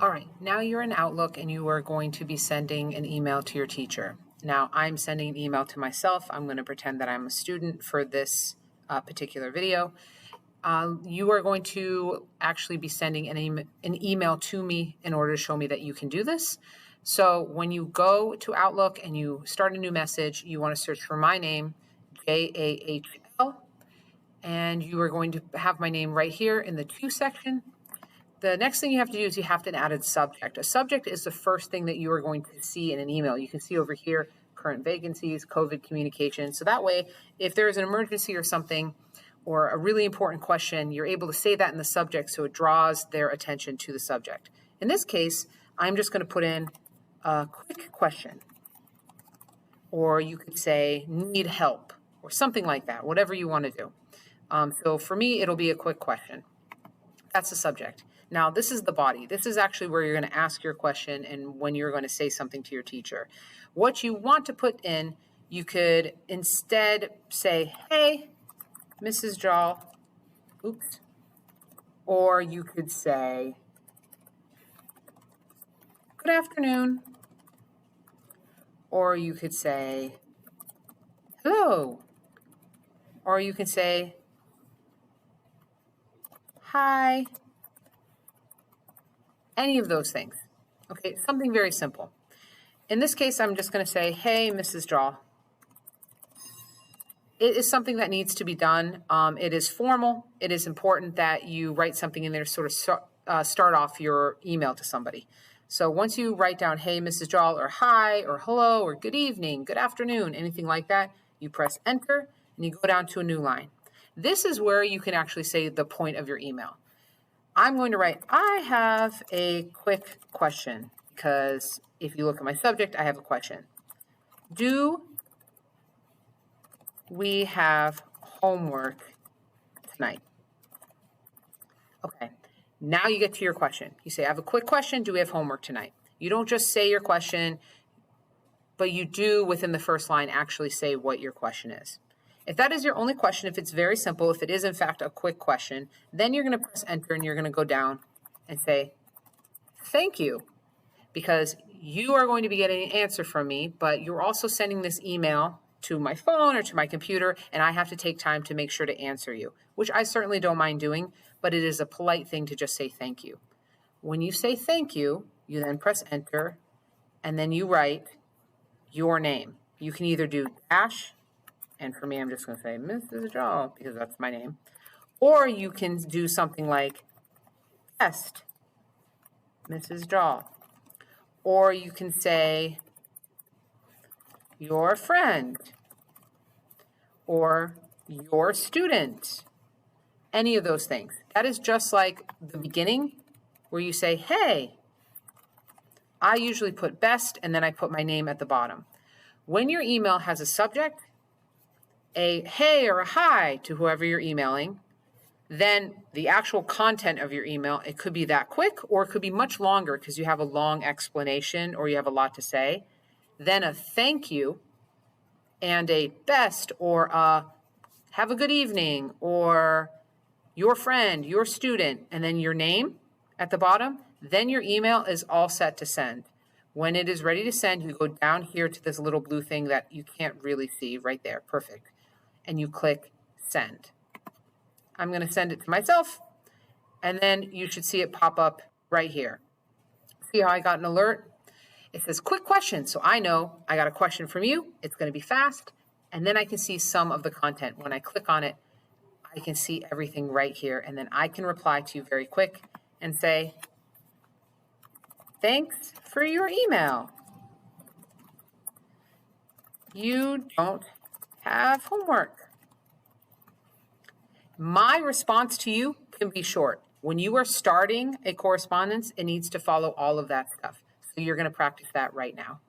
All right, now you're in Outlook and you are going to be sending an email to your teacher. Now I'm sending an email to myself. I'm going to pretend that I'm a student for this particular video. You are going to actually be sending an email to me in order to show me that you can do this. So when you go to Outlook and you start a new message, you want to search for my name, Jahl, and you are going to have my name right here in the To section. The next thing you have to do is you have to add a subject. A subject is the first thing that you are going to see in an email. You can see over here, current vacancies, COVID communication. So that way, if there is an emergency or something, or a really important question, you're able to say that in the subject so it draws their attention to the subject. In this case, I'm just going to put in a quick question. Or you could say, need help, or something like that, whatever you want to do. So for me, it'll be a quick question. That's the subject. Now, this is the body. This is actually where you're going to ask your question and when you're going to say something to your teacher. What you want to put in, you could instead say, hey, Mrs. Jahl, oops. Or you could say, good afternoon. Or you could say, hello. Or you can say, hi. Any of those things. Okay, something very simple. In this case, I'm just going to say, hey, Mrs. Jahl. It is something that needs to be done. It is formal. It is important that you write something in there to sort of start off your email to somebody. So once you write down, hey, Mrs. Jahl, or hi, or hello, or good evening, good afternoon, anything like that, you press enter and you go down to a new line. This is where you can actually say the point of your email. I'm going to write, I have a quick question, because if you look at my subject, I have a question. Do we have homework tonight? Okay, now you get to your question. You say, I have a quick question. Do we have homework tonight? You don't just say your question, but you do within the first line actually say what your question is. If that is your only question, if it's very simple, if it is in fact a quick question, then you're going to press enter and you're going to go down and say, thank you, because you are going to be getting an answer from me, but you're also sending this email to my phone or to my computer, and I have to take time to make sure to answer you, which I certainly don't mind doing, but it is a polite thing to just say thank you. When you say thank you, you then press enter, and then you write your name. You can either do dash, and for me, I'm just going to say Mrs. Jahl, because that's my name. Or you can do something like best, Mrs. Jahl. Or you can say your friend, or your student. Any of those things. That is just like the beginning where you say, hey. I usually put best, and then I put my name at the bottom. When your email has a subject, a hey or a hi to whoever you're emailing, then the actual content of your email, it could be that quick or it could be much longer because you have a long explanation or you have a lot to say. Then a thank you and a best or a have a good evening or your friend, your student, and then your name at the bottom. Then your email is all set to send. When it is ready to send, you go down here to this little blue thing that you can't really see right there. Perfect. And you click send. I'm going to send it to myself, and then you should see it pop up right here. See how I got an alert? It says quick question, so I know I got a question from you. It's going to be fast, and then I can see some of the content. When I click on it, I can see everything right here, and then I can reply to you very quick and say, thanks for your email. You don't have homework. My response to you can be short. When you are starting a correspondence, it needs to follow all of that stuff. So you're going to practice that right now.